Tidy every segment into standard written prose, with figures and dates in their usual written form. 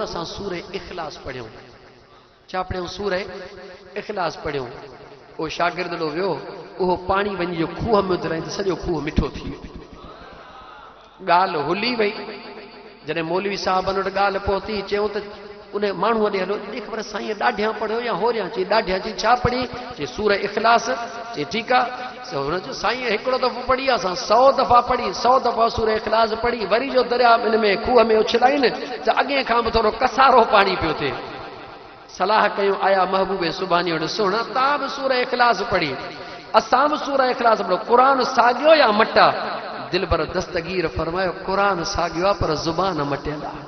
गौर सां सूरह इखलास पढ़ियो छा पढ़ियो सूरह इखलास पढ़ियो ओ शागिर्द लो वियो वो पानी वञी जो खूह में उतराई तो सॼो खूह मिठो थी वियो ॻाल्हि हुली वई जॾहिं मौलवी साहबनि वटि ॻाल्हि पहुती चयूं त उन माण्हू ॾे हलो ॾे ख़बर साईं ॾाढियां पढ़ियो या होरियां चई ॾाढियां चई छा पढ़ी चई सूरह इखलास चई ठीकु आहे हुन चयो साईं हिकिड़ो दफ़ो पढ़ी आहे असां 100 दफ़ा पढ़ी 100 दफ़ा सूरह इखलास पढ़ी वरी जो दरिया इन में खूह में उछलाईनि त अॻे खां बि थोरो कसारो पाणी पियो थिए सलाह कयूं आया महबूबे सुभाणे वटि सुण तव्हां बि सूरह इखलास पढ़ी असां बि सूरह इखलास पढ़ो क़ुर साॻियो या मटा दिल पर दस्तगीर फरमायो क़ुर साॻियो आहे पर ज़ुबान मटियल आहे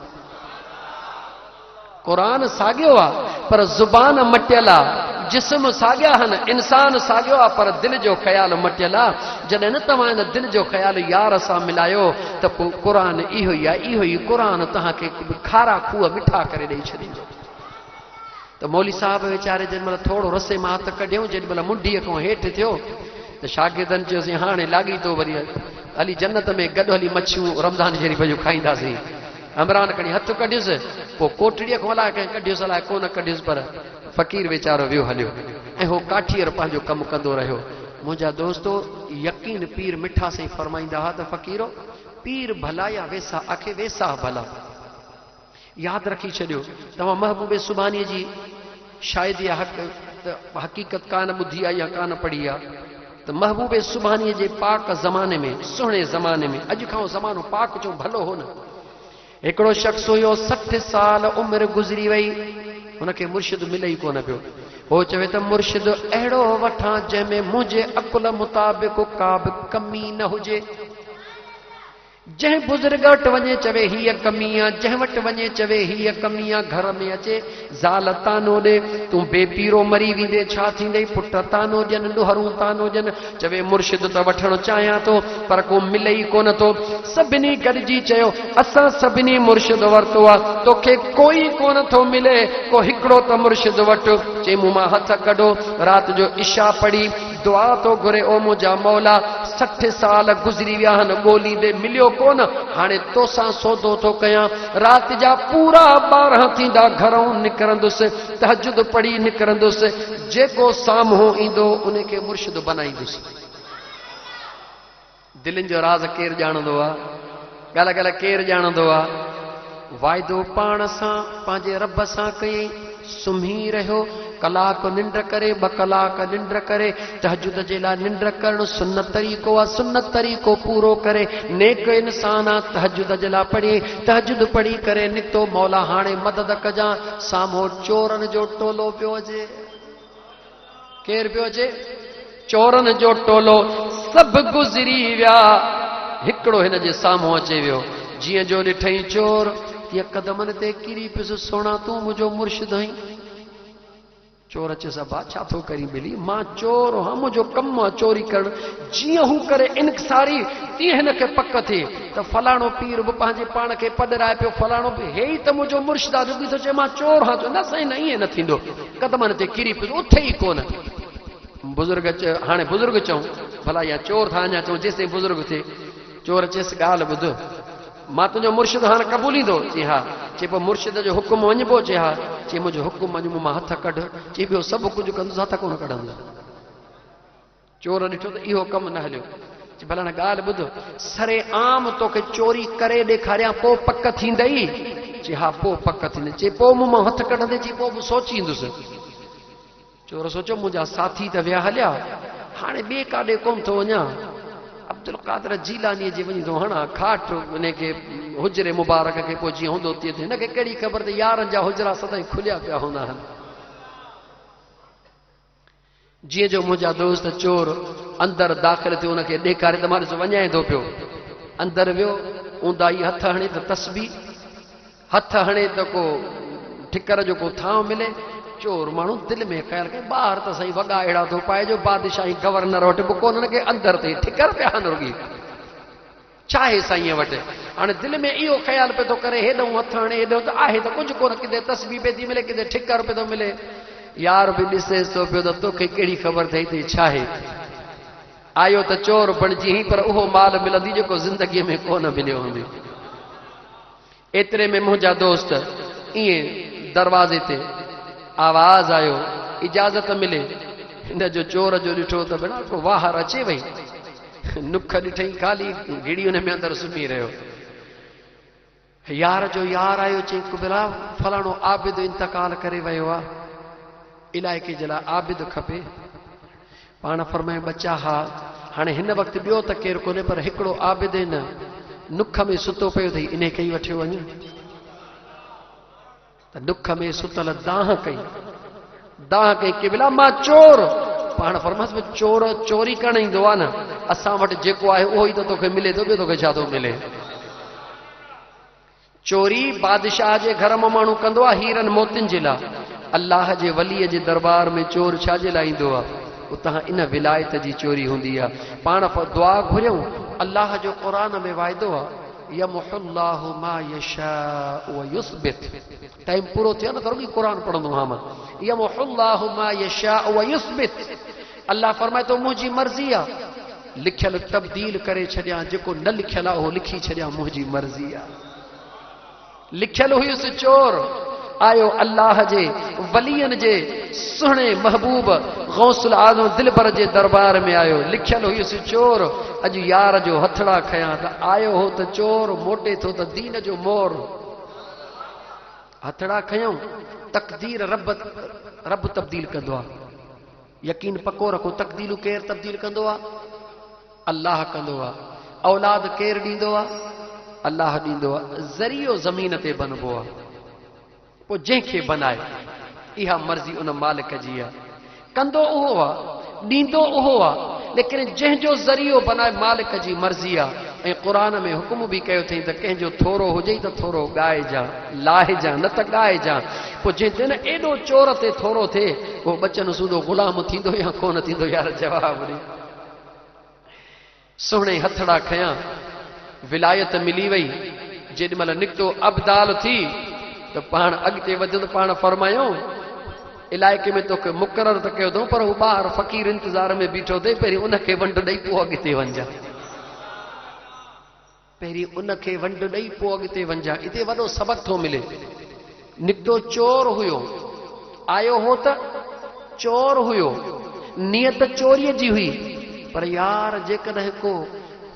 क़ुर साॻियो आहे पर ज़ुबान मटियल आहे जिस्म साॻिया आहिनि इंसान साॻियो आहे पर दिलि जो ख़्याल मटियल आहे जॾहिं न तव्हां इन दिलि जो ख़्याल यार सां मिलायो त पोइ क़ुर इहो ई आहे इहो ई क़ुर तव्हांखे खारा खूह मिठा करे ॾेई छॾींदो त मौली साहब वीचारे जेॾीमहिल थोरो रसे मां हथ कढियऊं जेॾीमहिल मुंडीअ खां हेठि थियो त शागिर्दनि चयोसीं हाणे लाॻी थो वरी हली जन्नत में गॾु हली मच्छियूं रमज़ान शरीफ़ जूं खाईंदासीं इमरान खणी हथु कढियुसि पोइ कोटड़ीअ खां अलाए कंहिं कढियुसि अलाए कोन कढियुसि पर फ़क़ीर वीचारो वियो हलियो ऐं हो काठीअर पंहिंजो कमु कंदो रहियो मुंहिंजा दोस्तो यकीन पीर मिठा साईं फरमाईंदा हुआ त फ़क़ीरो पीर भला या वेसा आखे वेसा भला यादि रखी छॾियो तव्हां महबूबे सुभाणे जी शायदि हक़ीक़त कान ॿुधी आहे या कान पढ़ी आहे त महबूबे सुभाणे जे पाक ज़माने में सुहिणे ज़माने में अॼु खां ज़मानो पाक जो भलो हो न हिकिड़ो शख़्स हुयो 60 साल उमिरि गुज़री वई हुनखे मुर्शिद मिले ई कोन पियो हो चवे त मुर्शिद अहिड़ो वठां जंहिंमें मुंहिंजे अकुल मुताबिक़ का बि कमी न हुजे जंहिं बुज़ुर्ग वटि वञे चवे हीअ कमी आहे जंहिं वटि वञे चवे हीअ कमी आहे घर में अचे ज़ाल तानो ॾे तूं बेपीरो मरी वेंदे छा थींदई पुट तानो ॾियनि ॾुहरूं तानो ॾियनि चवे मुर्शिद त वठणु चाहियां थो पर को मिले ई कोन थो सभिनी गॾिजी चयो असां सभिनी मुर्शिद वरितो आहे तोखे कोई कोन थो मिले को हिकिड़ो त मुर्शिद वटि चई मूं मां हथ कढो राति जो इशा पढ़ी दुआ तो घुरे ओ मुंहिंजा मौला 60 साल गुज़री विया आहिनि ॻोल्हींदे मिलियो कोन हाणे तोसां सौदो थो कयां राति जा पूरा 12 थींदा घरों निकिरंदुसि तहजुद पढ़ी निकिरंदुसि जेको साम्हूं ईंदो उनखे मुर्शिद बनाईंदुसि दिलनि जो राज़ केरु ॼाणंदो आहे ॻाल्हि ॻाल्हि केरु ॼाणंदो आहे वाइदो पाण सां पंहिंजे रब सां कयईं सुम्ही रहियो कलाक निंड करे 2 कलाक निंड करे तहजुद जे लाइ निंड करणु सुन्नत तरीक़ो आहे सुन्नत तरीक़ो पूरो करे नेक इंसान आहे तहजुद जे लाइ पढ़ी तहजुद पढ़ी करे निकितो मौला हाणे मदद कजां साम्हूं चोरनि जो टोलो पियो अचे केरु पियो अचे चोरनि जो टोलो सभु गुज़री विया हिकिड़ो हिन जे साम्हूं अचे वियो जीअं जो ॾिठई चोर तीअं कदमनि ते किरी पियुसि सोना तूं मुंहिंजो मुर्शिद आहीं चोर अचे सबा छा थो करी मिली मां चोर हां मुंहिंजो कमु आहे चोरी करणु जीअं हू करे इनसारी तीअं हिनखे पक थिए त फलाणो पीर बि पंहिंजे पाण खे पॾराए पियो फलाणो बि हे ई त मुंहिंजो मुर्शिद आहे रुॻी थो चए मां चोर हां न साईं न ईअं न थींदो कदमनि ते किरी पियो उथे ई कोन बुज़ुर्ग हाणे बुज़ुर्ग चऊं भला या चोर था अञा चऊं जेसिताईं बुज़ुर्ग थिए चोर चएसि ॻाल्हि ॿुध मां तुंहिंजो मुर्शिद हाणे क़बूलींदो चई हा चई पोइ मुर्शिद जो हुकुम वञिबो चई हा चई मुंहिंजो हुकुम वञिबो मां हथ कढ चई ॿियो सभु कुझु कंदुसि हथ कोन कढंदो चोर ॾिठो त इहो कमु न हलियो चई भला हाणे ॻाल्हि ॿुध सरे आम तोखे चोरी करे ॾेखारियां पोइ पक थींदई चई हा पोइ पक थींदई चई पोइ मूं मां हथ कढंदे चई पोइ बि सोचींदुसि चोर सोचियो मुंहिंजा साथी त विया हलिया हाणे ॿिए काॾे कोन थो वञा अब्दुल कादर जीलानी जे वञी थो हणा खाट उनखे हुजरे मुबारक खे पोइ जीअं हूंदो तीअं थिए हिनखे कहिड़ी ख़बर त यारनि जा हुजरा सदाईं खुलिया पिया हूंदा आहिनि जीअं जो मुंहिंजा दोस्त चोर अंदरि दाख़िल थियो उनखे ॾेखारे त मां ॾिसो वञाए थो पियो अंदरि वियो ऊंदाई हथ हणे त तस्बी हथ हणे त को ठिकर जो को थांव मिले चोर माण्हू दिलि में ख़्याल कयो ॿाहिरि त साईं वॻा अहिड़ा थो पाए जो बादशाही गवर्नर वटि बि कोन हुनखे अंदरि ते ठिकर पिया आहिनि रुॻी छा आहे साईं वटि हाणे दिलि में इहो ख़्याल पियो थो करे हेॾो हथ हणे हेॾो त आहे त कुझु कोन किथे तस्बी पई थी मिले किथे ठिकर पियो थो मिले यार बि ॾिसेसि थो पियो त तोखे कहिड़ी ख़बर अथई त छा आहे आयो त चोर बणिजी पर उहो माल मिलंदी जेको ज़िंदगीअ में कोन मिलियो हूंदी एतिरे में मुंहिंजा दोस्त इएं दरवाज़े ते आवाज़ आयो, इजाज़त मिले। हिन जो चोर जो ॾिठो त भेणा को वाहर अचे वई, नुख ॾिठई ख़ाली घिड़ी हुन में अंदरि सुम्ही रहियो। यार जो यार आयो, चई कुबरा फलाणो आबिद इंतकाल करे वियो आहे, इलाइक़े जे लाइ आबिद खपे। पाण फरमाए बचा हा, हाणे हिन वक़्तु ॿियो त केरु कोन्हे, पर हिकिड़ो आबिद हिन नुख में सुतो पियो अथई, इन कई वठियो वञ। त नुख में सुतल दाह कई क़िबला मां चोर। पाण फरमास चोर चोरी करण ईंदो आहे न, असां वटि जेको आहे उहो ई त तोखे मिले थो, ॿियो तोखे छा थो मिले। चोरी बादशाह जे घर मां माण्हू कंदो आहे हीरनि मोतियुनि जे लाइ, अल्लाह जे वलीअ जे दरबार में चोर छाजे लाइ ईंदो आहे? उतां इन विलायत जी चोरी हूंदी आहे। पाण दुआ घुरियूं, अल्लाह जो क़ुरान में वाइदो आहे, यमहुल्लाहु मा यशाउ व युस्बित। टाइम पूरो थियो न, त रुॻी क़ुरान पढ़ंदो आहियां मां। यमहुल्लाहु मा यशाउ व युस्बित। अल्लाह फरमाए थो मुंहिंजी मर्ज़ी आहे, लिखियल तब्दील करे छॾियां, जेको न लिखियल आहे उहो लिखी छॾियां, मुंहिंजी मर्ज़ी आहे। लिखियल हुयुसि चोर, आयो अल्लाह जे वलियन जे सुहिणे महबूब गौसुल आज़म दिलबर जे दरबार में आयो। लिखियल हुयुसि चोर, अॼु यार जो हथड़ा खयां त आयो हो त चोर, मोटे थो त दीन जो मोर। हथड़ा खयूं, तक़दीर रब तब्दील कंदो आहे। यकीन पको रखो, तक़दीलूं केरु तब्दील कंदो आहे? अल्लाह कंदो आहे। औलाद केरु ॾींदो आहे? अल्लाह ॾींदो आहे। ज़रियो ज़मीन ते बनबो आहे, पोइ जंहिंखे बनाए, इहा मर्ज़ी उन मालिक जी आहे। कंदो उहो आहे, ॾींदो उहो आहे, लेकिन जंहिंजो ज़रियो बनाए मालिक जी मर्ज़ी आहे। ऐं क़ुरान में हुकुम बि कयो अथई त कंहिंजो थोरो हुजे त थोरो ॻाइजां, लाहिजां, न त ॻाइजां। पोइ जंहिं न एॾो चोर ते थोरो थिए, उहो बचन सूदो ग़ुलाम थींदो या कोन थींदो? यार जवाबु ॾे। सुहिणे हथड़ा खयां, विलायत मिली वई। जेॾीमहिल निकितो अबदाल थी त पाण अॻिते वधंदो, पाण फरमायूं इलाइक़े में तोखे मुक़ररु त कयो अथऊं, पर हू ॿार फ़क़ीर इंतज़ार में बीठो अथई, पहिरीं उनखे वंड ॾेई पोइ अॻिते वञा। पहिरीं उनखे वंड ॾेई पोइ अॻिते वञा। हिते वॾो सबक़ थो मिले। निकितो चोर हुयो, आयो हो त चोर हुयो, नियत चोरीअ जी हुई, पर यार जेकॾहिं को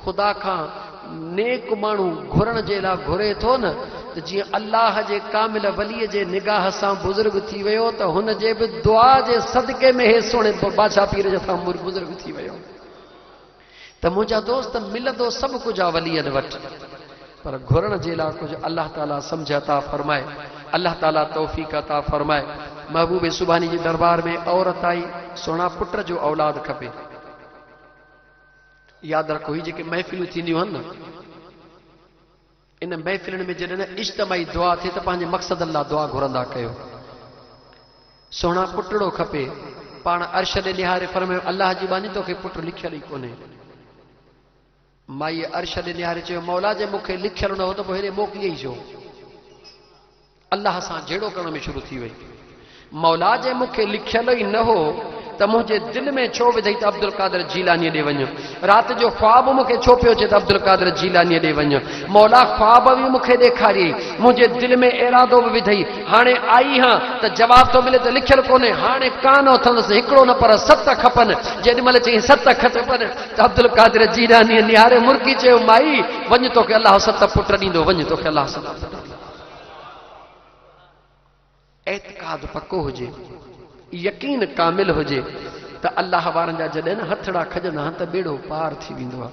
ख़ुदा खां नेक माण्हू घुरण जे लाइ घुरे थो न, त जीअं अल्लाह जे कामिल वलीअ जे निगाह सां बुज़ुर्ग थी वियो, त हुन जे बि दुआ जे सदके में हे सुहिणे बादशाह पीर जे सां बुज़ुर्ग थी वियो। त मुंहिंजा दोस्त, मिलंदो सभु कुझु आहे वलीअनि वटि, पर घुरण जे लाइ कुझु अल्लाह ताला सम्झ अता फरमाए, अल्लाह ताला तौफ़ीक़ अता फरमाए। महबूब सुभानी जे दरबार में औरत आई, सुहिणा पुट जो औलाद खपे। यादि रखो, ही जेके महफ़िलूं थींदियूं आहिनि न, इन महफ़िलुनि में जॾहिं इज्तिमाई दुआ थिए त पंहिंजे मक़सद लाइ दुआ घुरंदा कयो। सुहिणा पुटड़ो खपे। पाण अर्श ॾे निहारे फरमायो, अल्लाह जी बानी तोखे पुट लिखियल ई कोन्हे। माईअ अर्श ॾे निहारे चयो, मौला जे मूंखे लिखियल न हो त पोइ हेॾे मोकिलिए ई छो? अल्लाह सां जहिड़ो करण में शुरू थी वई। मौला जे मूंखे लिखियल ई न हो त मुंहिंजे दिलि में छो विधई त अब्दुल कादिर जीलानीअ ॾे वञो? राति जो ख्वाब मूंखे छो पियो अचे त अब्दुल कादिर जीलानीअ ॾे वञो? मौला ख्वाब बि मूंखे ॾेखारियई, मुंहिंजे दिलि में इरादो बि विधई। हाणे आई हां त जवाबु थो मिले त लिखियल कोन्हे। हाणे कान उथंदुसि, हिकिड़ो न पर 7 खपनि। जेॾीमहिल चई 7 खपनि त अब्दुल कादिर जीलानीअ निहारे मुर्गी चयो, माई वञ, तोखे अलाह 7 पुट ॾींदो, वञ, तोखे अलाह 7 पुट ॾींदो। एतिक़ाद पको हुजे, यकीन कामिल हुजे त अल्लाह वारनि जा जॾहिं न हथड़ा खजंदा आहिनि त बेड़ो पार थी वेंदो आहे।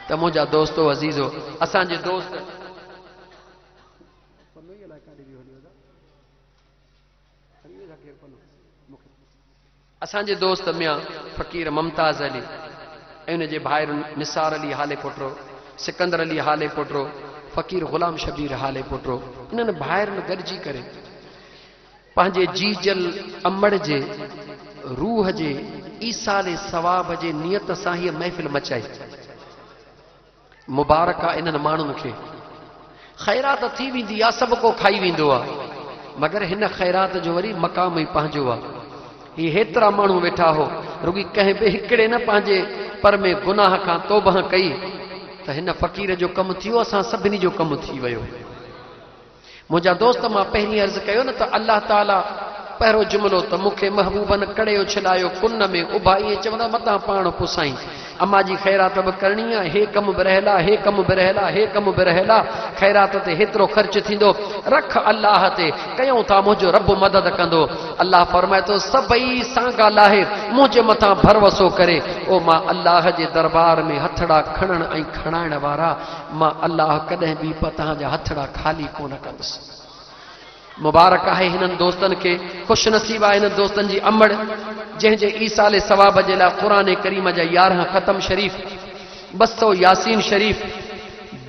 त मुंहिंजा दोस्तो अज़ीज़ो, असांजे दोस्त असांजे दोस्त मियां फ़क़ीर मुमताज़ अली ऐं उनजे भाइरुनि निसार अली हाले पुटरो, सिकंदर अली हाले पुटरो, फ़क़ीर ग़ुलाम शबीर हाले पुटरो, इन्हनि भाइरुनि गॾिजी करे पंहिंजे जीजल अमड़ जे रूह जे ईसाले सवाब जे नियत सां हीअ महफ़िल मचाई। मुबारक आहे इन्हनि माण्हुनि खे। ख़ैरात थी वेंदी आहे, सभु को खाई वेंदो आहे, मगर हिन ख़ैरात जो वरी मक़ाम ई पंहिंजो आहे। ही हेतिरा माण्हू वेठा हो, रुॻी कंहिं बि हिकिड़े न पंहिंजे पर में गुनाह खां तौबह कई त हिन फ़क़ीर जो कमु थियो, असां सभिनी जो कमु थी वियो। मुझा दोस्त मां पहिरीं अर्ज़ कयो न त अल्लाह ताला पहिरों जुमिलो त मूंखे महबूबन कड़े उछलायो कुन में उभाई चवंदा मतां पाण पुसाई अम्मा जी ख़ैरात बि करणी आहे हे कम बि रहला हे कम बि रहला हे कम बि रहला ख़ैरात ते हेतिरो ख़र्च थींदो रख अल्लाह ते कयूं था मुंहिंजो रब मदद कंदो अल्लाह फरमाए थो सभई सां ॻाल्हाए मुंहिंजे मथां भरवसो करे ओ मां अल्लाह जे दरबार में हथड़ा खणण ऐं खणाइण वारा मां अल्लाह कॾहिं बि तव्हांजा हथड़ा खाली कोन कंदुसि मुबारक आहे हिननि दोस्तनि खे ख़ुशि नसीब आहे हिननि दोस्तनि जी अमड़ जंहिंजे ईसाले सवाब जे लाइ क़ुरान करीम जा 11 ख़तम शरीफ़ 200 यासीन शरीफ़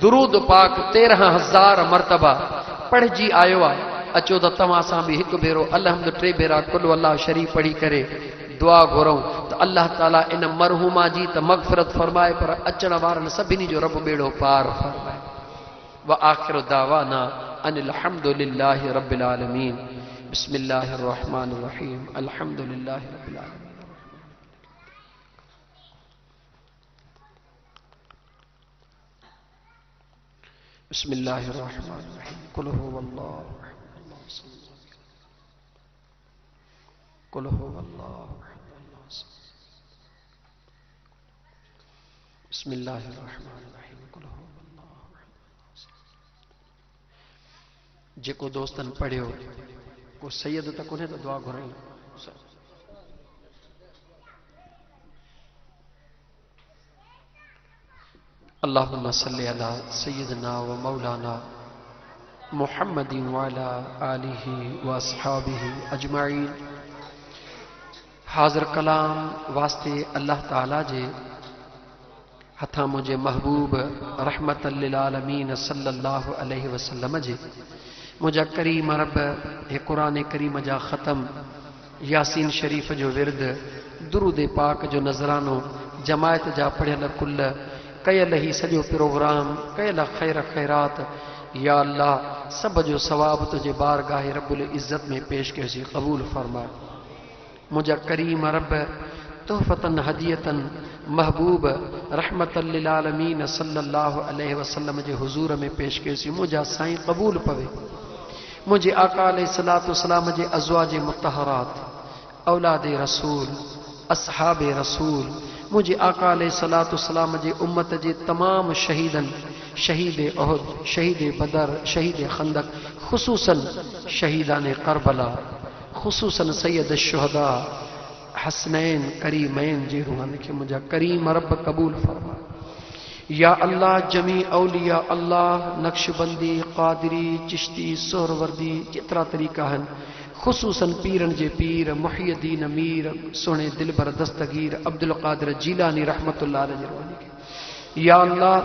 दुरूद पाक 13,000 मरतबा पढ़जी आयो आहे अचो त तव्हां सां बि हिकु भेरो अलहम्द 3 भेरा कुल अल्लाह शरीफ़ पढ़ी करे दुआ घुरऊं त अल्लाह ताला इन मरहूमा जी त मग़फ़िरत फरमाए पर अचण वारनि सभिनी जो रब बेड़ो पार फरमाए व आखिर दावाना अनिल हम्दुलिल्लाहि रब्बिल आलमीन बिस्मिल्लाहिर रहमानिर रहीम अल्हम्दुलिल्लाहि रब्बिल आलमीन बिस्मिल्लाहिर रहमानिर रहीम कुल हुवल्लाहु कुल हुवल्लाहु बिस्मिल्लाहिर रहमानिर रहीम कुल जेको दोस्तन पढ़ियो को सैयद तक उन्हें तो दुआ घुराई अल्लाहुम्मा सल्ली अला सय्यदना व मौलाना मुहम्मदिन व अला आलिहि व अस्हाबिहि अजमाइन हाज़िर कलाम वास्ते अल्लाह ताला जे हथा मुझे महबूब रहमतल लिल आलमीन सल्लल्लाहु अलैहि वसल्लम जे मुझा करीम रब हे कुरान करीम जा ख़तम यासीन शरीफ जो विरद दुरूद पाक जो नज़रानो जमायत जा पढ़ियल कुल कयल ही सॼो प्रोग्राम कयल ख़ैर ख़ैरात या अल्लाह सब जो सवाब तुझे बारगाह रब्बुल इज़्ज़त में पेश कयोसीं क़बूल फरमा मुझा करीम रब तोहफ़तन हदियतन महबूब रहमतल लिल आलमीन सल्लल्लाहु अलैहि वसल्लम जे हुज़ूर में पेश कयोसीं मुझा साईं क़बूल पवे मुझे आका अलैहिस्सलातु वस्सलाम जे अज़वाज मुतहरात औलाद रसूल असहाब रसूल मुझे आका अलैहिस्सलातु वस्सलाम जे उम्मत जे तमाम शहीदन शहीद उहद शहीद बदर शहीद खंदक खुसूसन शहीदान करबला खुसूसन सैयद शुहदा हसनैन करीमैन जे रूहान के मुझा करीम रब कबूल फरमा या अल्लाह जमी औलिया अल्लाह नक्शबंदी कादरी चिश्ती सोहरवर्दी जेतरा तरीक़ा आहिनि खुसूसन पीरन जे पीर मुहियद्दीन मीर सोने दिलबर दस्तगीर अब्दुल कादिर जीलानी रहमतुल्लाह अलैहि रहमानी के या अल्लाह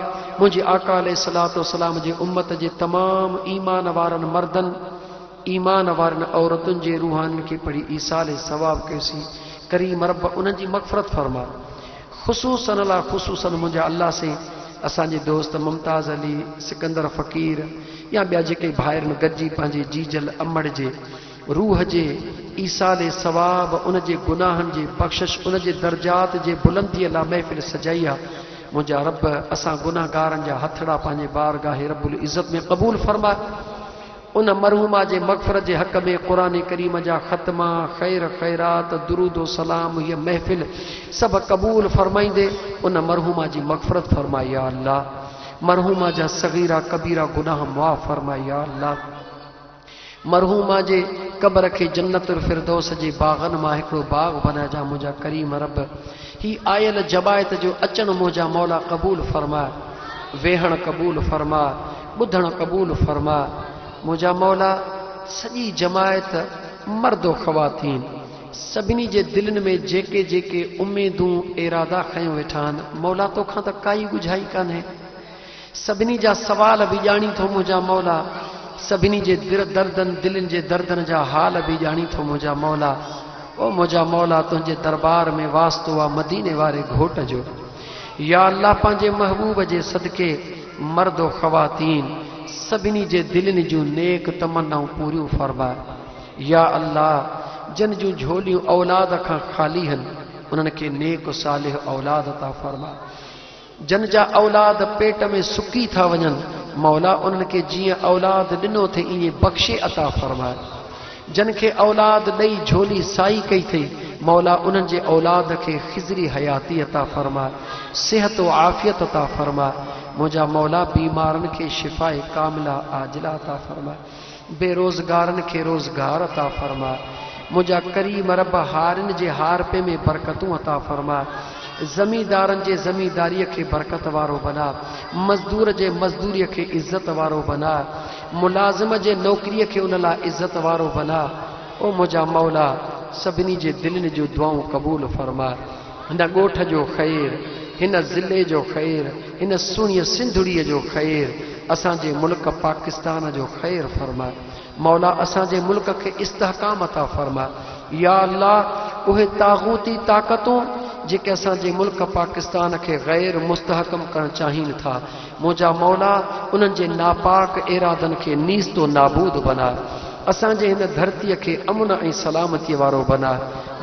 मुझे आका अलैहिस्सलातु वस्सलाम जे उम्मत जे तमाम ईमान वारन मर्दन ईमान वारन औरतुन जे रूहान के पढ़ी ईसाले सवाब कयोसीं करीम रब उन्हनि जी मग़फ़िरत फरमा खुसूसन अला खुसूसन मुझा अल्लाह से असांजे दोस्त मुमताज़ अली सिकंदर फ़कीर या ॿिया जेके भाइरनि गॾिजी पंहिंजे जीजल अमड़ जे रूह जे ईसाले सवाब उन जे गुनाहनि जे बख़्शिश उन जे दर्जात जे बुलंदीअ लाइ महफ़िल सजाई आहे मुझा रब असां गुनाहगारनि जा हथड़ा पंहिंजे बारगाह रब्बुल इज़्ज़त में क़बूल फरमा उन मरहूमा जे मग़फ़िरत जे हक़ में क़ुरान करीम जा ख़त्मा ख़ैर ख़ैरात दुरूद सलाम ये महफ़िल सब क़बूल फरमाईंदे उन मरहूमा जी मग़फ़िरत फरमा या अल्लाह मरहूमा जा सगीरा कबीरा गुनाह मुआफ़ फरमा या अल्लाह मरहूमा जे कब्र के जन्नतुल फिरदौस जे बागन मां हिकिड़ो बाग बना जा मुझा करीम रब ही आयल जबायत जो अचन मुझा मौला क़बूल फरमा वेहण क़बूल फरमा ॿुधण क़बूल फरमा मुझा मौला सॼी जमायत मर्दो ख़वातीन सभिनी जे दिलनि में जेके जेके उम्मीदूं इरादा खयूं वेठा आहिनि मौला तोखां त काई गुझाई कान्हे सभिनी जा सवाल बि ॼाणी थो मुझा मौला सभिनी जे दर्दन दिलनि जे दर्दन जा हाल बि ॼाणी थो मुझा मौला ओ मुझा मौला तुंहिंजे दरबार में वास्तो आहे मदीने वारे घोट जो या अल्लाह पंहिंजे महबूब जे सदके मर्दो ख़वातीन सभिनी जे दिलनि जूं नेक तमन्नाऊं पूरियूं फरमा या अल्लाह जन जूं झोलियूं औलाद खां ख़ाली आहिनि उन्हनि खे नेक सालिह औलाद अता फरमा जन जा औलाद पेट में सुकी था वञनि مولا انہن کے جیئں اولاد ڈنو تھے انہیں بخشے عطا فرمائے جن کے اولاد ڈئی جھولی سائی کئی تھی مولا انہن جے اولاد کے خزری حیاتی عطا فرمائے صحت و عافیت عطا فرمائے مجھا مولا بیمارن کے شفاء کاملہ عاجلہ عطا فرمائے بے روزگارن کے روزگار عطا فرمائے مجھا کریم رب ہارن جے ہار پہ میں برکتوں عطا فرمائے زمیندارن جے زمینداری کے برکت وارو بنا مزدور جے مزدوری کے عزت وارو بنا ملازم جے نوکری کے انلا عزت وارو بنا او مجھا مولا سبنی جے دلن جو دعاؤں قبول فرما ہن گوٹھ جو خیر ہن ضلع جو خیر ہن سونی سندھڑی جو خیر اساں جے ملک پاکستان جو خیر فرما مولا اساں جے ملک کے استحکام عطا فرما یا اللہ اوہ طاغوتی طاقتوں جے اساں جے ملک پاکستان کے غیر مستحکم کرن چاہین تھا مجھا مولا انہن جے ناپاک ارادن کے نیست و نابود بنا اساں جے ہن دھرتی کے امن ای سلامتی وارو بنا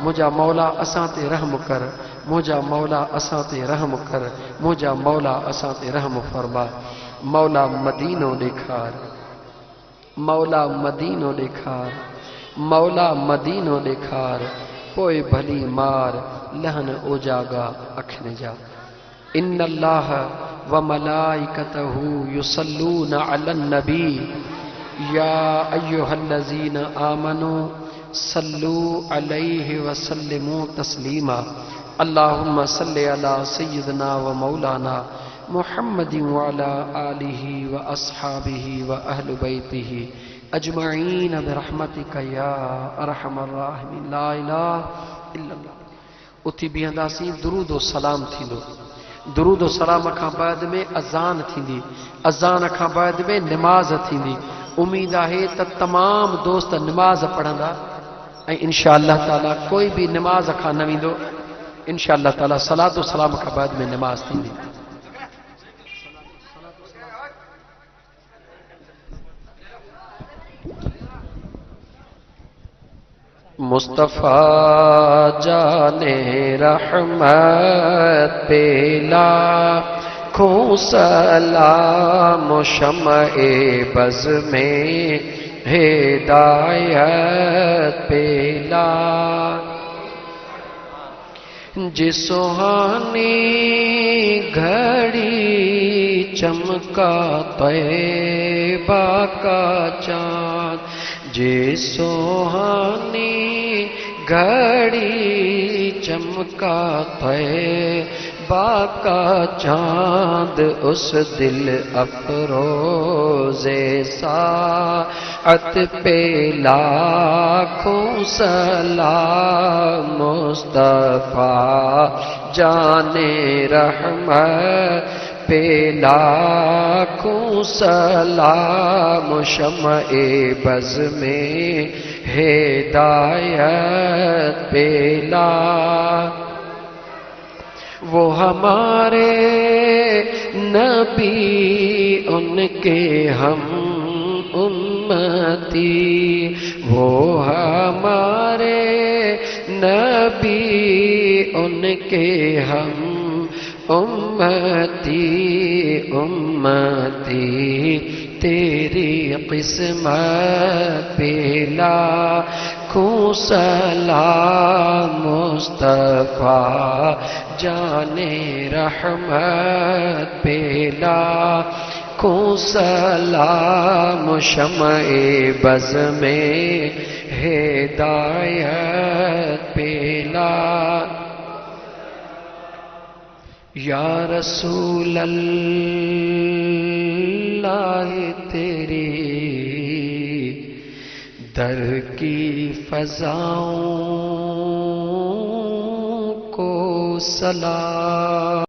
مجھا مولا اساں تے رحم کر مجھا مولا اساں تے رحم کر مجھا مولا اساں تے رحم فرما مولا مدینو ڈیکھار مولا مدینو ڈیکھار مولا مدینو ڈیکھار پوئے بھلی مار لہن اوجاگا اکھنے جا ان اللہ وملائکتہ یصلون علی النبی یا ایہا الذین آمنوا صلو علیہ وسلموا تسلیما اللہم صلی علی سیدنا و مولانا محمد وعلى آلہ واصحابہ واہل بیتہ اجمعین برحمتک یا ارحم الراحمین لا الہ الا اللہ اتھی بیہنداسی درود و سلام تھیندو درود و سلام کھا بعد میں اذان تھیندی اذان کھا بعد میں نماز تھیندی امید ہے تا تمام دوست نماز پڑھندا انشاءاللہ تعالی کوئی بھی نماز کھا نہ ویندو انشاءاللہ تعالی صلاۃ و سلام کھا بعد میں نماز تھیندی مصطفیٰ جانے رحمت پیلا کھوں سلام شمع بز میں ہدایت پیلا جس سہانی گھڑی چمکا طیبہ کا چاند جس سہانی گھڑی چمکا طیبہ کا چاند اس دل افروز ساعت پہ لاکھوں سلام مصطفیٰ جانے رحمت پہ لاکھوں سلام شمع بز میں ہدایت پیلا وہ ہمارے نبی ان کے ہم امتی وہ ہمارے نبی ان کے ہم امتی امتی تیری قسمت پہ لاکھوں سلام مصطفیٰ جانے رحمت پہ لاکھوں سلام شمع بز میں ہدایت پہ یا رسول اللہ تیری در کی فضاؤں کو سلام